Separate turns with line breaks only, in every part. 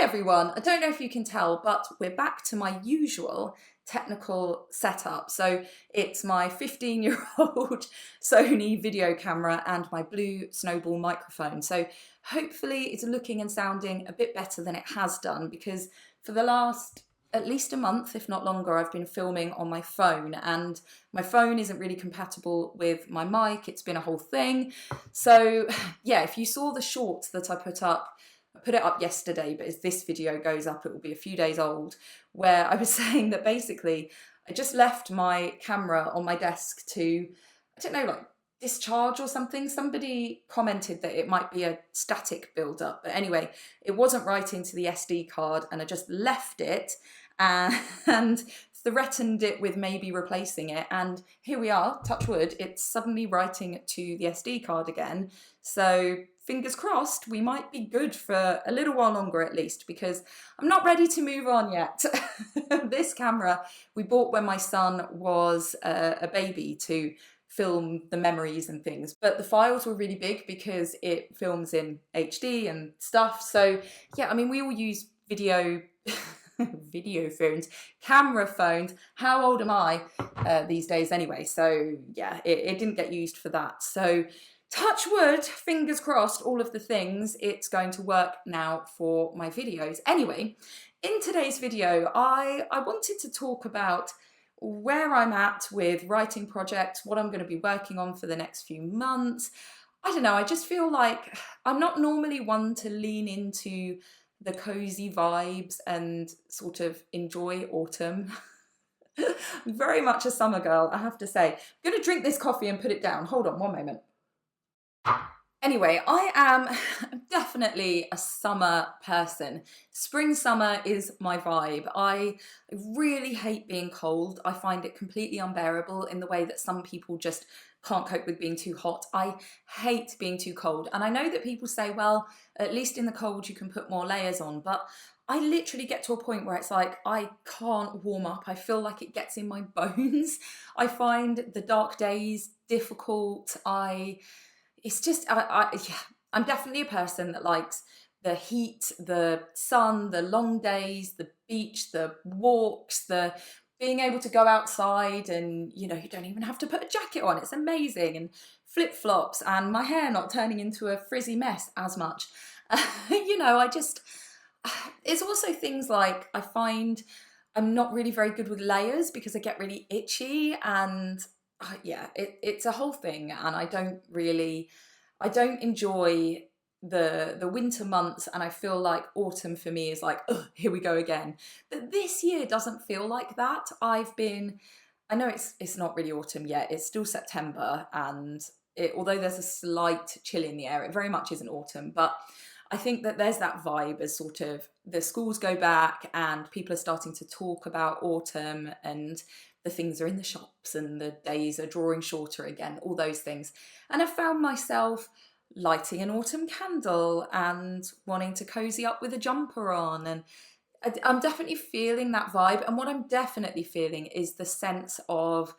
Hi everyone, I don't know if you can tell, but we're back to my usual technical setup. So it's my 15-year-old Sony video camera and my blue Snowball microphone. So hopefully it's looking and sounding a bit better than it has done, because for the last at least a month, if not longer, I've been filming on my phone, and my phone isn't really compatible with my mic. It's been a whole thing. So yeah, if you saw the shorts that I put it up yesterday, but as this video goes up, it will be a few days old, where I was saying that basically I just left my camera on my desk to, I don't know, like discharge or something. Somebody commented that it might be a static build-up, but anyway, it wasn't right into the SD card, and I just left it and threatened it with maybe replacing it, and here we are, touch wood, it's suddenly writing to the SD card again. So fingers crossed, we might be good for a little while longer at least, because I'm not ready to move on yet. This camera we bought when my son was a baby to film the memories and things, but the files were really big because it films in HD and stuff. So yeah, I mean, we all use video phones, camera phones. How old am I these days anyway? So yeah, it didn't get used for that. So touch wood, fingers crossed, all of the things, it's going to work now for my videos. Anyway, in today's video, I wanted to talk about where I'm at with writing projects, what I'm going to be working on for the next few months. I don't know, I just feel like I'm not normally one to lean into the cozy vibes and sort of enjoy autumn. I'm very much a summer girl, I have to say. I'm going to drink this coffee and put it down. Hold on one moment. Anyway, I am definitely a summer person. Spring, summer is my vibe. I really hate being cold. I find it completely unbearable in the way that some people just can't cope with being too hot. I hate being too cold. And I know that people say, well, at least in the cold you can put more layers on, but I literally get to a point where it's like I can't warm up. I feel like it gets in my bones. I find the dark days difficult. It's just, yeah, I'm definitely a person that likes the heat, the sun, the long days, the beach, the walks, the being able to go outside and, you know, you don't even have to put a jacket on. It's amazing. And flip-flops and my hair not turning into a frizzy mess as much. You know, it's also things like I find I'm not really very good with layers because I get really itchy, and yeah, it's a whole thing, and I don't enjoy the winter months, and I feel like autumn for me is like, oh, here we go again. But this year doesn't feel like that. I know it's not really autumn yet, it's still September, and although there's a slight chill in the air, it very much isn't autumn, but I think that there's that vibe as sort of the schools go back and people are starting to talk about autumn, and the things are in the shops and the days are drawing shorter again, all those things. And I found myself lighting an autumn candle and wanting to cozy up with a jumper on, and I'm definitely feeling that vibe. And what I'm definitely feeling is the sense of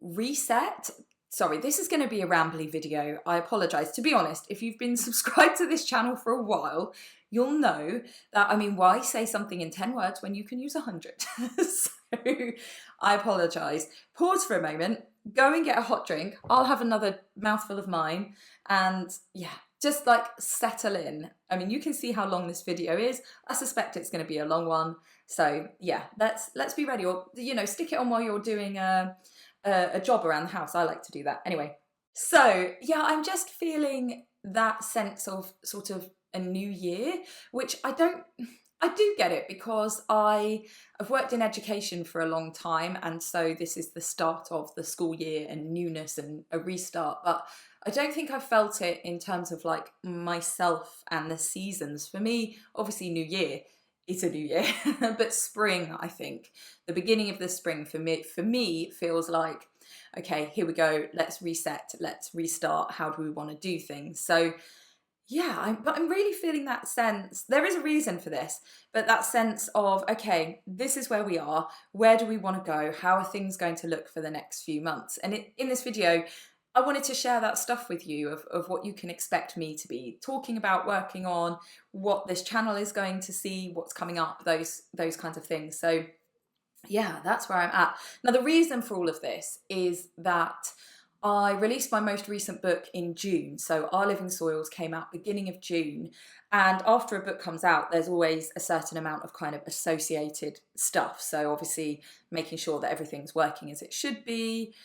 reset. Sorry, this is going to be a rambly video. I apologise. To be honest, if you've been subscribed to this channel for a while, you'll know that, I mean, why say something in 10 words when you can use 100? So I apologise. Pause for a moment, go and get a hot drink. I'll have another mouthful of mine, and yeah, just like settle in. I mean, you can see how long this video is. I suspect it's going to be a long one. So yeah, let's be ready, or, you know, stick it on while you're doing a job around the house. I like to do that. Anyway, so yeah, I'm just feeling that sense of sort of a new year, which I do get it because I've worked in education for a long time, and so this is the start of the school year and newness and a restart, but I don't think I've felt it in terms of like myself and the seasons. For me, obviously new year, it's a new year, but spring, I think, the beginning of the spring for me feels like, okay, here we go, let's reset, let's restart, how do we want to do things? So yeah, but I'm really feeling that sense. There is a reason for this, but that sense of, okay, this is where we are, where do we want to go, how are things going to look for the next few months? And in this video, I wanted to share that stuff with you of what you can expect me to be talking about, working on, what this channel is going to see, what's coming up, those kinds of things. So yeah, that's where I'm at. Now, the reason for all of this is that I released my most recent book in June. So Our Living Soils came out beginning of June. And after a book comes out, there's always a certain amount of kind of associated stuff. So obviously making sure that everything's working as it should be,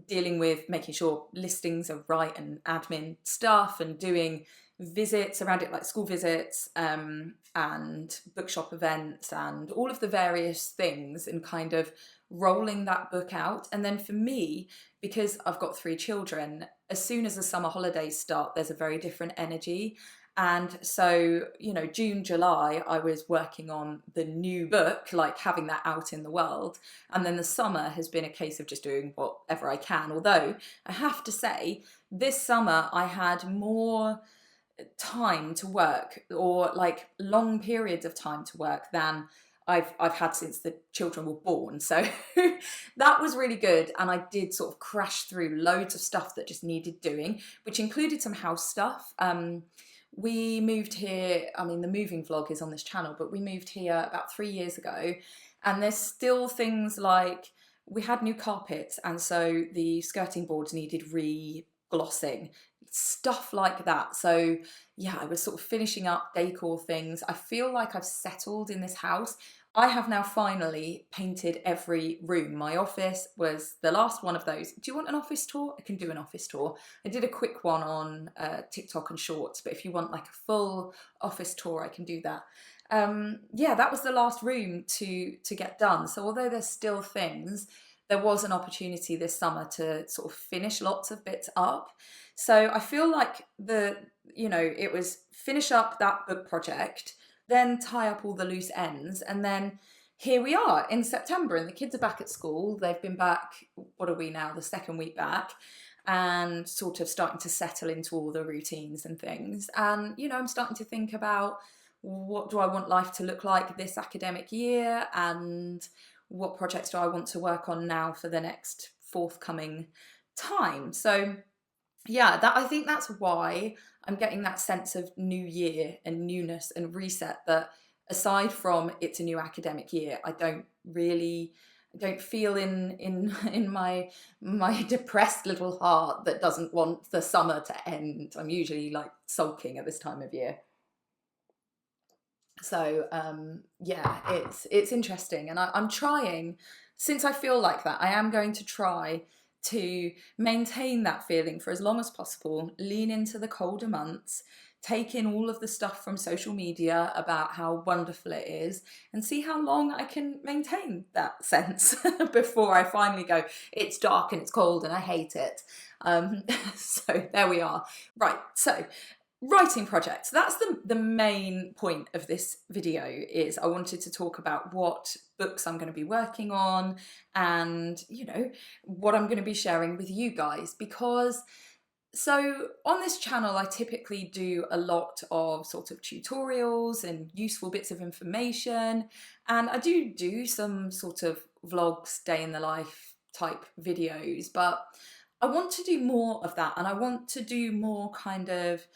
dealing with making sure listings are right and admin stuff, and doing visits around it, like school visits, and bookshop events and all of the various things, and kind of rolling that book out. And then for me, because I've got 3 children, as soon as the summer holidays start, there's a very different energy. And so, June, July, I was working on the new book, like having that out in the world. And then the summer has been a case of just doing whatever I can. Although I have to say, this summer I had more time to work, or like long periods of time to work, than I've had since the children were born. So that was really good. And I did sort of crash through loads of stuff that just needed doing, which included some house stuff. We moved here, I mean, the moving vlog is on this channel, but we moved here about 3 years ago, and there's still things like, we had new carpets, and so the skirting boards needed re-glossing, stuff like that. So yeah, I was sort of finishing up decor things. I feel like I've settled in this house. I have now finally painted every room. My office was the last one of those. Do you want an office tour? I can do an office tour. I did a quick one on TikTok and Shorts, but if you want like a full office tour, I can do that. Yeah, that was the last room to get done. So although there's still things, there was an opportunity this summer to sort of finish lots of bits up. So I feel like it was finish up that book project, then tie up all the loose ends, and then here we are in September, and the kids are back at school. They've been back, what are we now, the 2nd week back, and sort of starting to settle into all the routines and things. And, I'm starting to think about, what do I want life to look like this academic year, and what projects do I want to work on now for the next forthcoming time. So yeah, I think that's why I'm getting that sense of new year and newness and reset, that aside from it's a new academic year, I don't feel in my depressed little heart that doesn't want the summer to end. I'm usually like sulking at this time of year. So yeah, it's interesting, and I'm trying, since I feel like that, I am going to try to maintain that feeling for as long as possible, lean into the colder months, take in all of the stuff from social media about how wonderful it is, and see how long I can maintain that sense before I finally go, it's dark and it's cold and I hate it. So there we are. Right, so writing projects, that's the main point of this video. Is I wanted to talk about what books I'm going to be working on, and what I'm going to be sharing with you guys, because so on this channel I typically do a lot of sort of tutorials and useful bits of information, and I do some sort of vlogs, day in the life type videos, but I want to do more of that, and I want to do more kind of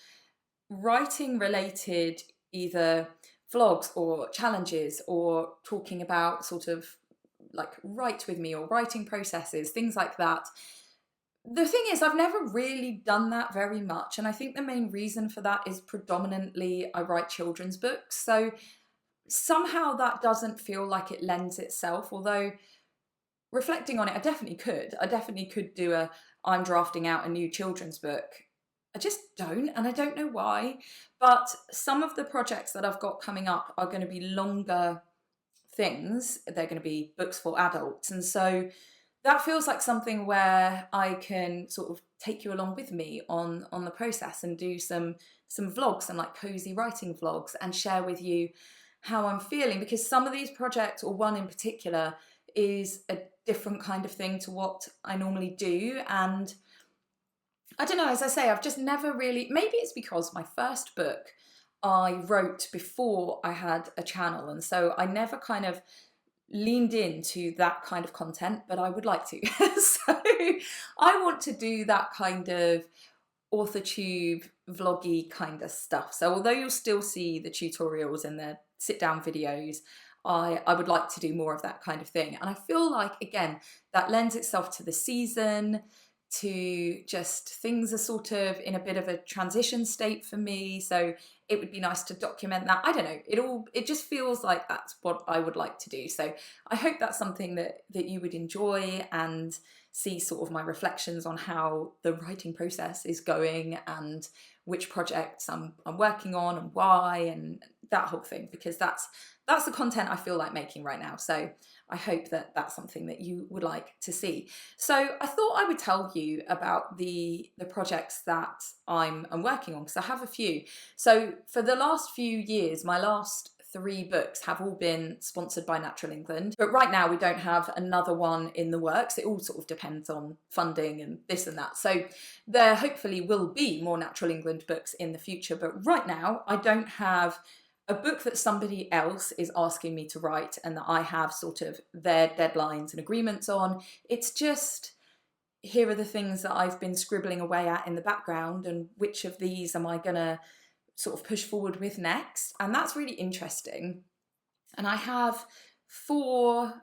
writing related either vlogs or challenges, or talking about sort of like write with me or writing processes, things like that. The thing is, I've never really done that very much, and I think the main reason for that is predominantly I write children's books, so somehow that doesn't feel like it lends itself, although reflecting on it, I definitely could do I'm drafting out a new children's book. I just don't, and I don't know why, but some of the projects that I've got coming up are going to be longer things. They're going to be books for adults, and so that feels like something where I can sort of take you along with me on the process, and do some vlogs and like cozy writing vlogs, and share with you how I'm feeling, because some of these projects, or one in particular, is a different kind of thing to what I normally do. And I don't know, as I say, I've just never really, maybe it's because my first book I wrote before I had a channel, and so I never kind of leaned into that kind of content, but I would like to. So I want to do that kind of authortube vloggy kind of stuff. So although you'll still see the tutorials and the sit down videos, I would like to do more of that kind of thing. And I feel like, again, that lends itself to the season, to just things are sort of in a bit of a transition state for me. So it would be nice to document that. I don't know, it just feels like that's what I would like to do. So I hope that's something that you would enjoy, and see sort of my reflections on how the writing process is going and which projects I'm working on and why, and that whole thing, because that's the content I feel like making right now. So I hope that that's something that you would like to see. So I thought I would tell you about the projects that I'm working on, because I have a few. So for the last few years, my last 3 books have all been sponsored by Natural England, but right now we don't have another one in the works. It all sort of depends on funding and this and that. So there hopefully will be more Natural England books in the future, but right now I don't have a book that somebody else is asking me to write and that I have sort of their deadlines and agreements on. It's just, here are the things that I've been scribbling away at in the background, and which of these am I gonna sort of push forward with next? And that's really interesting. And I have 4,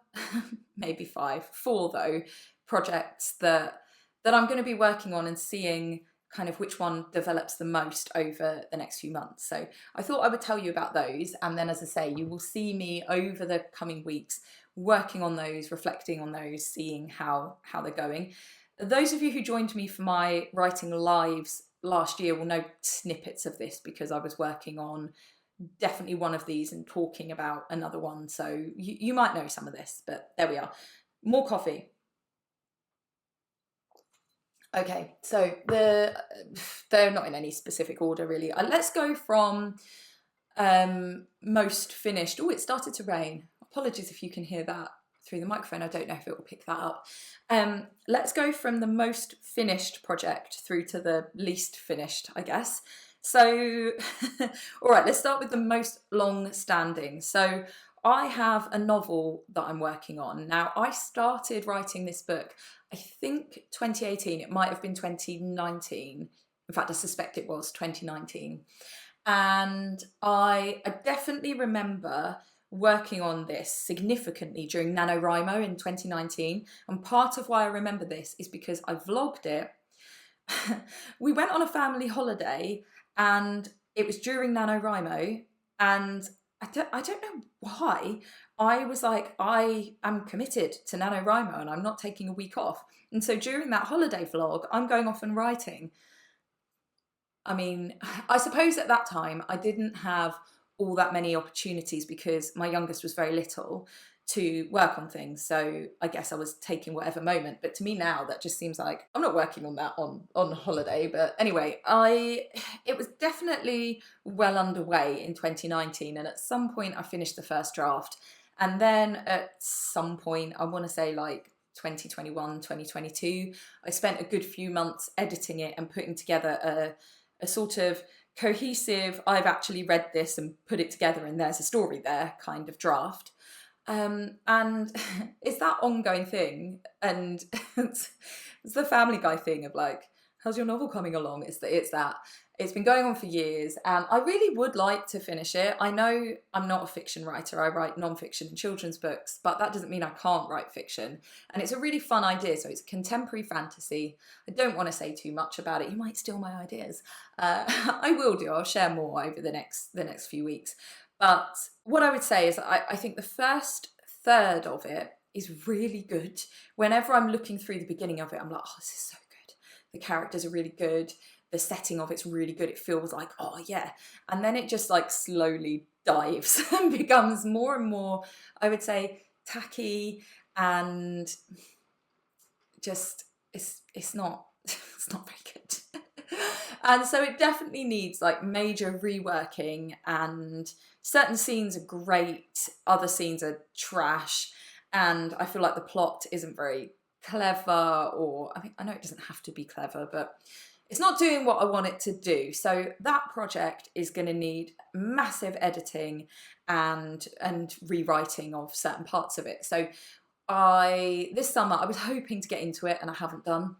maybe 5, 4 though, projects that I'm going to be working on and seeing kind of which one develops the most over the next few months. So I thought I would tell you about those, and then, as I say, you will see me over the coming weeks working on those, reflecting on those, seeing how they're going. Those of you who joined me for my writing lives last year will know snippets of this, because I was working on definitely one of these and talking about another one. So you might know some of this, but there we are. More coffee. Okay, so they're not in any specific order really. Let's go from most finished. Oh, it started to rain. Apologies if you can hear that through the microphone. I don't know if it will pick that up. Let's go from the most finished project through to the least finished, I guess. So, all right, let's start with the most long-standing. So I have a novel that I'm working on. Now, I started writing this book, I think 2018, it might have been 2019. In fact, I suspect it was 2019. And I definitely remember working on this significantly during NaNoWriMo in 2019. And part of why I remember this is because I vlogged it. We went on a family holiday and it was during NaNoWriMo, and I don't know why, I was like, I am committed to NaNoWriMo and I'm not taking a week off. And so during that holiday vlog, I'm going off and writing. I mean, I suppose at that time I didn't have all that many opportunities because my youngest was very little to work on things. So I guess I was taking whatever moment. But to me now, that just seems like I'm not working on that on holiday. But anyway, it was definitely well underway in 2019. And at some point I finished the first draft. And then at some point, I want to say like 2021, 2022, I spent a good few months editing it and putting together a sort of cohesive, I've actually read this and put it together and there's a story there kind of draft. And it's that ongoing thing, and it's the Family Guy thing of like, how's your novel coming along? It's that. It's been going on for years, and I really would like to finish it. I know I'm not a fiction writer. I write non-fiction and children's books, but that doesn't mean I can't write fiction. And it's a really fun idea. So it's contemporary fantasy. I don't want to say too much about it. You might steal my ideas. I will do. I'll share more over the next few weeks. But what I would say is I think the first third of it is really good. Whenever I'm looking through the beginning of it, I'm like, oh, this is so good. The characters are really good. The setting of it's really good. It feels like, oh yeah. And then it just like slowly dives and becomes more and more, I would say, tacky, and just it's not very good. And so it definitely needs like major reworking, and certain scenes are great, other scenes are trash, and I feel like the plot isn't very clever, or I mean, I know it doesn't have to be clever, but it's not doing what I want it to do. So that project is going to need massive editing and rewriting of certain parts of it. So this summer I was hoping to get into it, and I haven't done,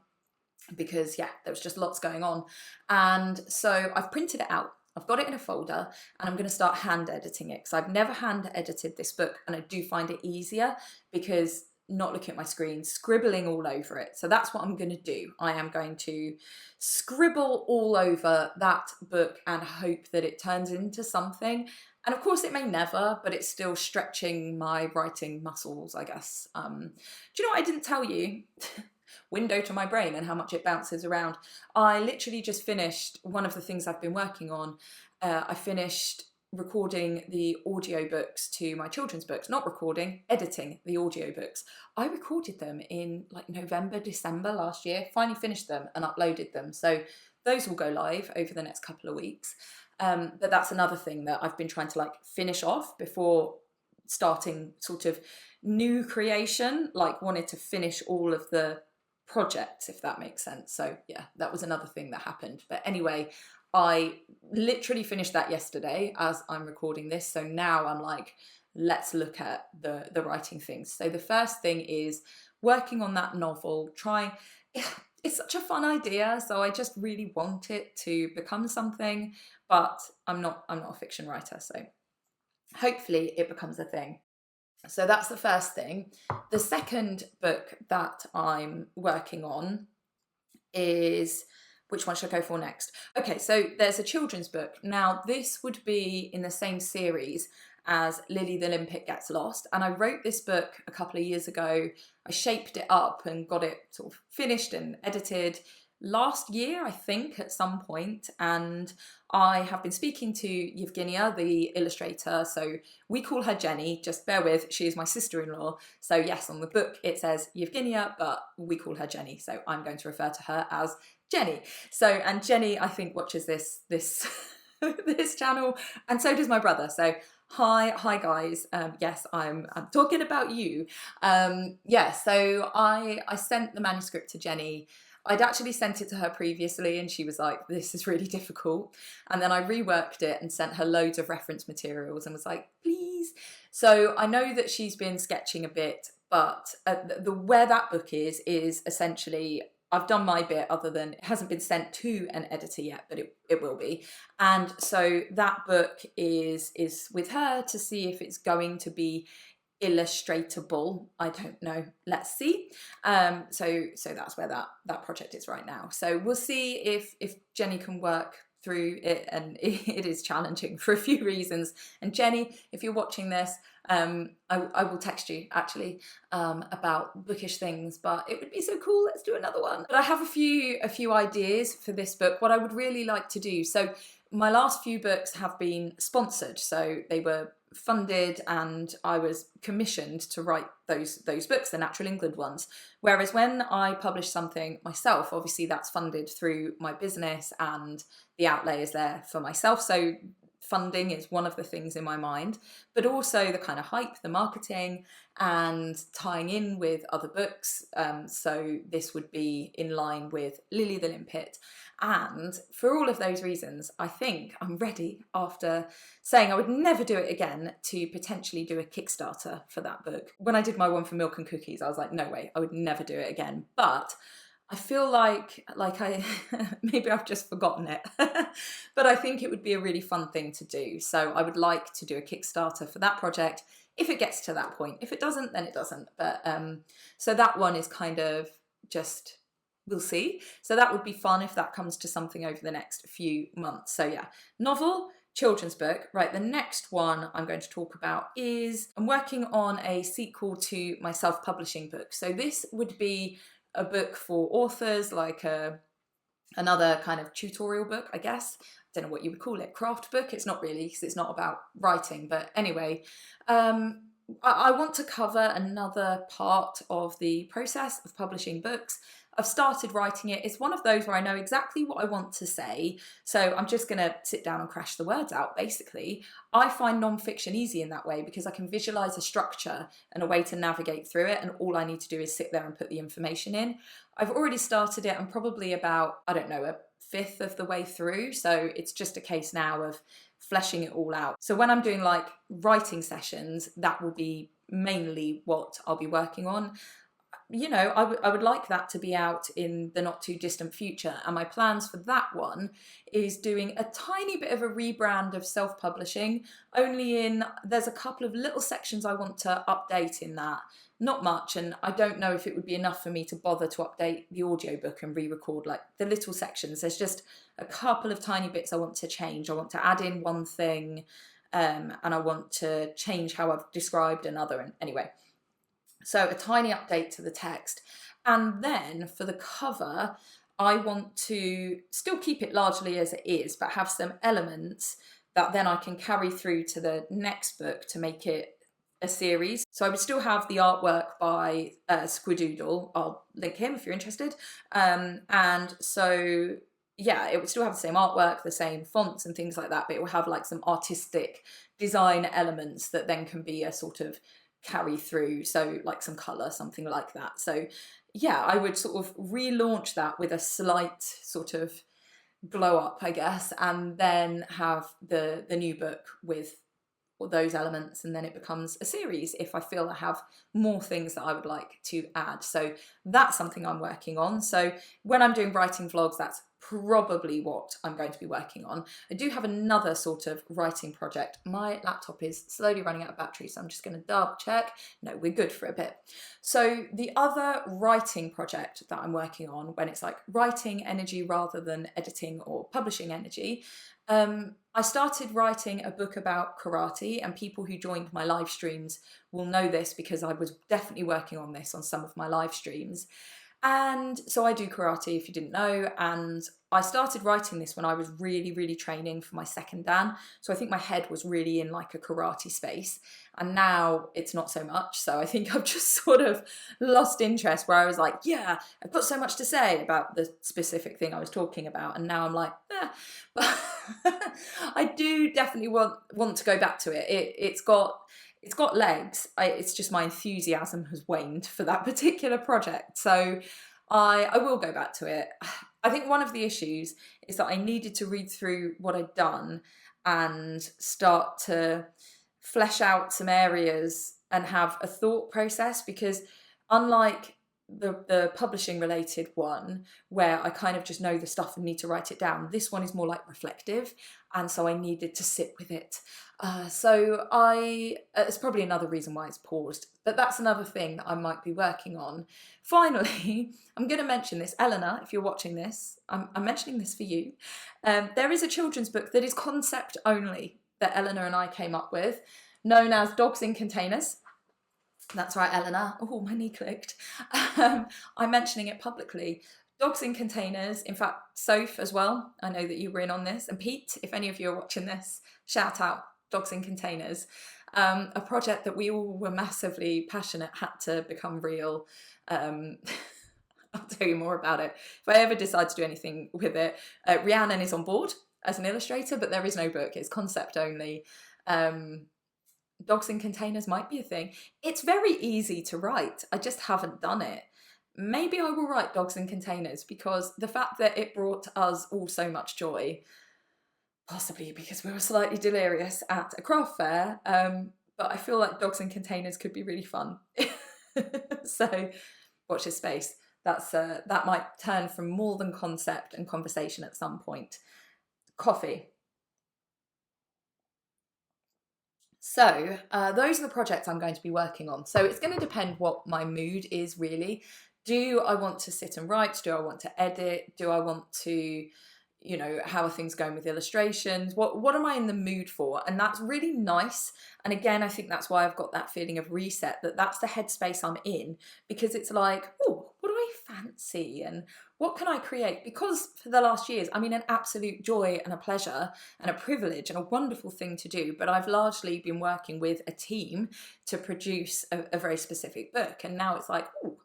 because yeah, there was just lots going on. And so I've printed it out. I've got it in a folder, and I'm going to start hand editing it, because I've never hand edited this book, and I do find it easier because not looking at my screen, scribbling all over it. So that's what I'm going to do. I am going to scribble all over that book and hope that it turns into something. And of course it may never, but it's still stretching my writing muscles, I guess. Do you know what I didn't tell you? Window to my brain and how much it bounces around. I literally just finished one of the things I've been working on. I finished recording the audiobooks to my children's books. Not recording, editing the audiobooks. I recorded them in like November, December last year, finally finished them and uploaded them. So those will go live over the next couple of weeks. But that's another thing that I've been trying to like finish off before starting sort of new creation, like wanted to finish all of the projects, if that makes sense. So yeah, that was another thing that happened. But anyway, I literally finished that yesterday as I'm recording this. So now I'm like, let's look at the writing things. So the first thing is working on that novel, it's such a fun idea. So I just really want it to become something, but I'm not a fiction writer. So hopefully it becomes a thing. So that's the first thing. The second book that I'm working on is, which one should I go for next? Okay, so there's a children's book. Now, this would be in the same series as Lily the Limpet Gets Lost. And I wrote this book a couple of years ago. I shaped it up and got it sort of finished and edited last year, I think, at some point. And I have been speaking to Yevgenia, the illustrator. So we call her Jenny, just bear with, she is my sister-in-law. So yes, on the book it says Yevgenia, but we call her Jenny. So I'm going to refer to her as Jenny. So, and Jenny, I think, watches this this channel, and so does my brother. So hi guys. Yes, I'm talking about you. Yeah, so I sent the manuscript to Jenny. I'd actually sent it to her previously and she was like, this is really difficult. And then I reworked it and sent her loads of reference materials and was like, please. So I know that she's been sketching a bit, but where that book is essentially, I've done my bit, other than it hasn't been sent to an editor yet, but it will be. And so that book is with her to see if it's going to be illustratable. I don't know, let's see. So that's where that project is right now. So we'll see if Jenny can work through it, and it is challenging for a few reasons. And Jenny, if you're watching this, I will text you actually about bookish things, but it would be so cool. Let's do another one. But I have a few ideas for this book, what I would really like to do. So my last few books have been sponsored, so they were funded and I was commissioned to write those books, the Natural England ones. Whereas when I publish something myself, obviously that's funded through my business and the outlay is there for myself. So funding is one of the things in my mind, but also the kind of hype, the marketing, and tying in with other books. So this would be in line with Lily the Limpet. And for all of those reasons, I think I'm ready, after saying I would never do it again, to potentially do a Kickstarter for that book. When I did my one for Milk and Cookies, I was like, no way, I would never do it again. But I feel like I maybe I've just forgotten it, but I think it would be a really fun thing to do. So I would like to do a Kickstarter for that project if it gets to that point. If it doesn't, then it doesn't. But so that one is kind of just, we'll see. So that would be fun if that comes to something over the next few months. So yeah, novel, children's book. Right, the next one I'm going to talk about is, I'm working on a sequel to my self-publishing book. So this would be a book for authors, like another kind of tutorial book, I guess. I don't know what you would call it, craft book. It's not really, because it's not about writing. But anyway, I want to cover another part of the process of publishing books. I've started writing it. It's one of those where I know exactly what I want to say, so I'm just going to sit down and crash the words out, basically. I find non-fiction easy in that way because I can visualise a structure and a way to navigate through it, and all I need to do is sit there and put the information in. I've already started it. I'm probably about, I don't know, fifth of the way through, so it's just a case now of fleshing it all out. So when I'm doing like writing sessions, that will be mainly what I'll be working on. You know, I would like that to be out in the not too distant future, and my plans for that one is doing a tiny bit of a rebrand of self-publishing, only in there's a couple of little sections I want to update in that, not much, and I don't know if it would be enough for me to bother to update the audiobook and re-record like the little sections. There's just a couple of tiny bits I want to change. I want to add in one thing, and I want to change how I've described another, and anyway. So a tiny update to the text. And then for the cover, I want to still keep it largely as it is, but have some elements that then I can carry through to the next book to make it a series. So I would still have the artwork by Squidoodle. I'll link him if you're interested. And so, yeah, it would still have the same artwork, the same fonts and things like that, but it will have like some artistic design elements that then can be a sort of carry through, so like some colour, something like that. So yeah, I would sort of relaunch that with a slight sort of glow up, I guess, and then have the new book with all those elements, and then it becomes a series if I feel I have more things that I would like to add. So that's something I'm working on. So when I'm doing writing vlogs, that's probably what I'm going to be working on. I do have another sort of writing project. My laptop is slowly running out of battery, so I'm just going to double check. No, we're good for a bit. So the other writing project that I'm working on, when it's like writing energy rather than editing or publishing energy, I started writing a book about karate, and people who joined my live streams will know this because I was definitely working on this on some of my live streams. And so I do karate, if you didn't know, and I started writing this when I was really, really training for my second Dan. So I think my head was really in like a karate space, and now it's not so much. So I think I've just sort of lost interest, where I was like, yeah, I've got so much to say about the specific thing I was talking about, and now I'm like, eh. But I do definitely want to go back to it. It's got legs. It's just my enthusiasm has waned for that particular project. So I will go back to it. I think one of the issues is that I needed to read through what I'd done and start to flesh out some areas and have a thought process, because unlike the publishing related one where I kind of just know the stuff and need to write it down, this one is more like reflective, and so I needed to sit with it. So it's probably another reason why it's paused, but that's another thing that I might be working on. Finally, I'm going to mention this. Eleanor, if you're watching this, I'm mentioning this for you. There is a children's book that is concept only that Eleanor and I came up with, known as Dogs in Containers. That's right, Eleanor. Oh, my knee clicked. I'm mentioning it publicly. Dogs in Containers, in fact, Soph as well. I know that you were in on this. And Pete, if any of you are watching this, shout out Dogs in Containers. A project that we all were massively passionate had to become real. I'll tell you more about it. If I ever decide to do anything with it, Rhiannon is on board as an illustrator, but there is no book. It's concept only. Dogs in Containers might be a thing. It's very easy to write. I just haven't done it. Maybe I will write Dogs in Containers, because the fact that it brought us all so much joy, possibly because we were slightly delirious at a craft fair, but I feel like Dogs in Containers could be really fun. So watch this space. That might turn from more than concept and conversation at some point. Coffee. So those are the projects I'm going to be working on. So it's going to depend what my mood is, really. Do I want to sit and write? Do I want to edit? Do I want to, how are things going with illustrations? What am I in the mood for? And that's really nice. And again, I think that's why I've got that feeling of reset, that's the headspace I'm in, because it's like, oh, what do I fancy? And what can I create? Because for the last years, I mean, an absolute joy and a pleasure and a privilege and a wonderful thing to do. But I've largely been working with a team to produce a very specific book. And now it's like, oh,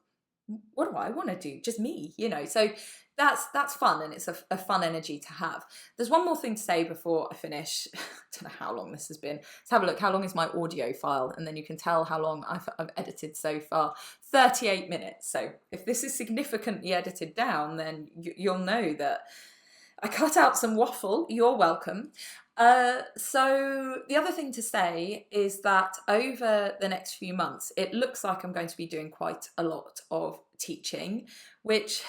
what do I want to do? Just me, So that's fun, and it's a fun energy to have. There's one more thing to say before I finish. I don't know how long this has been. Let's have a look. How long is my audio file? And then you can tell how long I've edited so far. 38 minutes. So if this is significantly edited down, then you'll know that I cut out some waffle, you're welcome. So the other thing to say is that over the next few months, it looks like I'm going to be doing quite a lot of teaching, which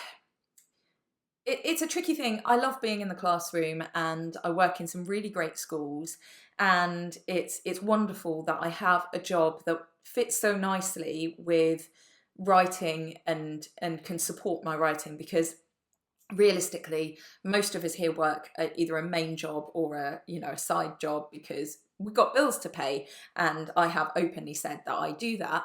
it's a tricky thing. I love being in the classroom and I work in some really great schools, and it's wonderful that I have a job that fits so nicely with writing and can support my writing, because realistically most of us here work at either a main job or a side job because we've got bills to pay, and I have openly said that I do that.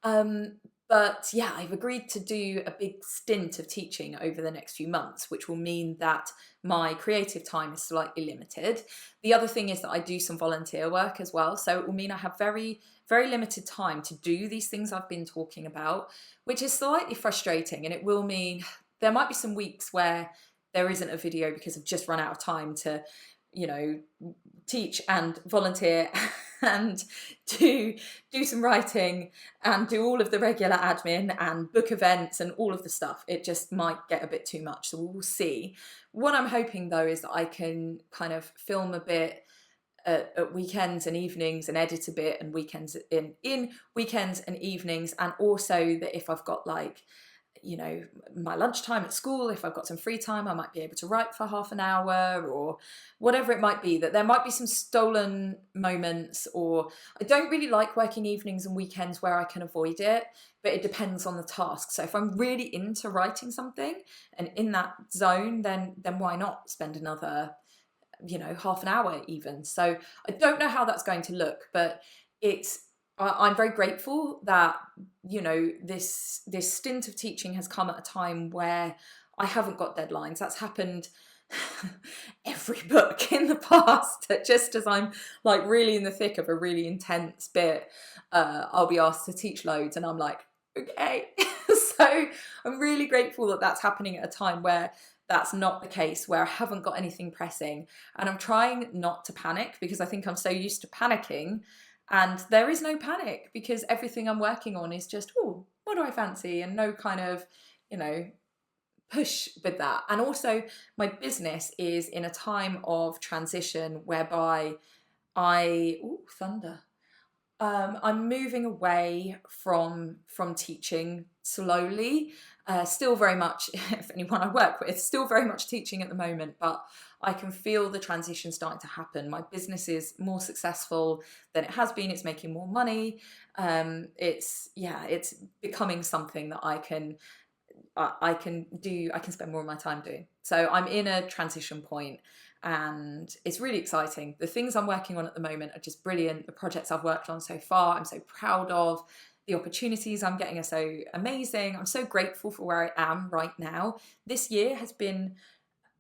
um, but yeah, I've agreed to do a big stint of teaching over the next few months, which will mean that my creative time is slightly limited. The other thing is that I do some volunteer work as well, so it will mean I have very, very limited time to do these things I've been talking about, which is slightly frustrating. And it will mean there might be some weeks where there isn't a video because I've just run out of time to, teach and volunteer and do some writing and do all of the regular admin and book events and all of the stuff. It just might get a bit too much, so we'll see. What I'm hoping though is that I can kind of film a bit at weekends and evenings, and edit a bit and weekends in weekends and evenings, and also that if I've got like my lunchtime at school, if I've got some free time, I might be able to write for half an hour or whatever it might be, that there might be some stolen moments. Or I don't really like working evenings and weekends where I can avoid it, but it depends on the task. So if I'm really into writing something and in that zone, then why not spend another half an hour even. So I don't know how that's going to look, but I'm very grateful that this stint of teaching has come at a time where I haven't got deadlines. That's happened every book in the past, that just as I'm like really in the thick of a really intense bit, I'll be asked to teach loads and I'm like, okay. So I'm really grateful that that's happening at a time where that's not the case, where I haven't got anything pressing. And I'm trying not to panic, because I think I'm so used to panicking, and there is no panic because everything I'm working on is just, oh, what do I fancy? And no kind of, push with that. And also my business is in a time of transition whereby thunder. I'm moving away from teaching slowly. Still very much, if anyone I work with, still very much teaching at the moment, but I can feel the transition starting to happen. My business is more successful than it has been. It's making more money. It's becoming something that I can do. I can spend more of my time doing. So I'm in a transition point, and it's really exciting. The things I'm working on at the moment are just brilliant. The projects I've worked on so far, I'm so proud of. The opportunities I'm getting are so amazing. I'm so grateful for where I am right now. This year has been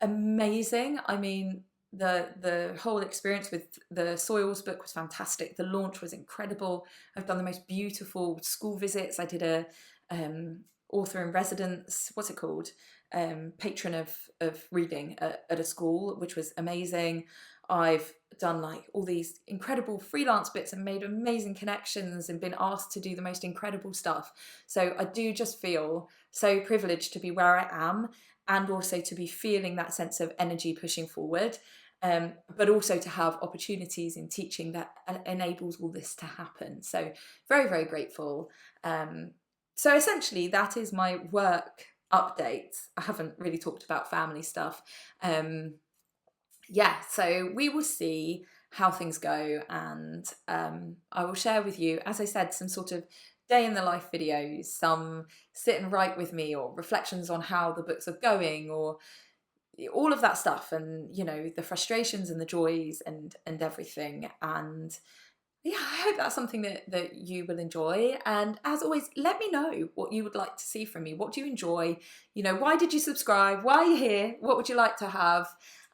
amazing. I mean, the whole experience with the soils book was fantastic. The launch was incredible. I've done the most beautiful school visits. I did a author in residence, what's it called, patron of reading at a school, which was amazing. I've done like all these incredible freelance bits and made amazing connections and been asked to do the most incredible stuff. So I do just feel so privileged to be where I am, and also to be feeling that sense of energy pushing forward, but also to have opportunities in teaching that enables all this to happen. So very, very grateful. So essentially that is my work update. I haven't really talked about family stuff. So we will see how things go, and I will share with you, as I said, some sort of day in the life videos, some sit and write with me, or reflections on how the books are going, or all of that stuff, and the frustrations and the joys and everything. And yeah, I hope that's something that you will enjoy. And as always, let me know what you would like to see from me. What do you enjoy? Why did you subscribe? Why are you here? What would you like to have?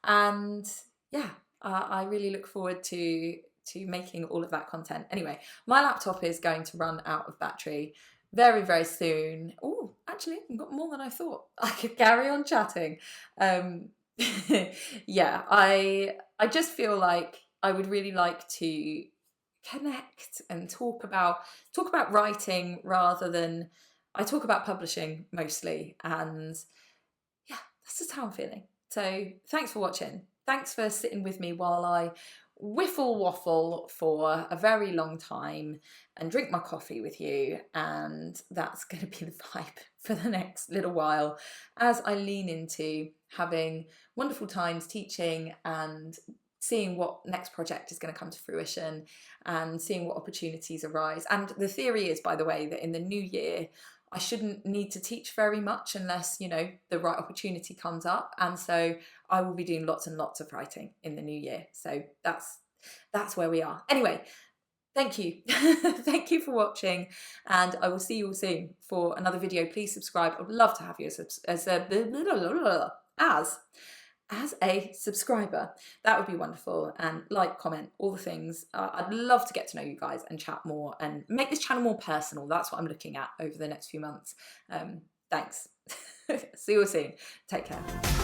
And yeah, I really look forward to making all of that content. Anyway, my laptop is going to run out of battery very, very soon. Oh, actually, I've got more than I thought. I could carry on chatting. Yeah, I just feel like I would really like to connect and talk about writing, rather than I talk about publishing mostly. And yeah, that's just how I'm feeling. So thanks for watching. Thanks for sitting with me while I whiffle waffle for a very long time and drink my coffee with you, and that's going to be the vibe for the next little while as I lean into having wonderful times teaching and seeing what next project is going to come to fruition and seeing what opportunities arise. And the theory is, by the way, that in the new year I shouldn't need to teach very much unless, you know, the right opportunity comes up. And so I will be doing lots and lots of writing in the new year. So that's where we are. Anyway, thank you. Thank you for watching, and I will see you all soon for another video. Please subscribe. I'd love to have you as a subscriber. That would be wonderful. And like, comment, all the things. I'd love to get to know you guys and chat more and make this channel more personal. That's what I'm looking at over the next few months. Thanks. See you all soon. Take care.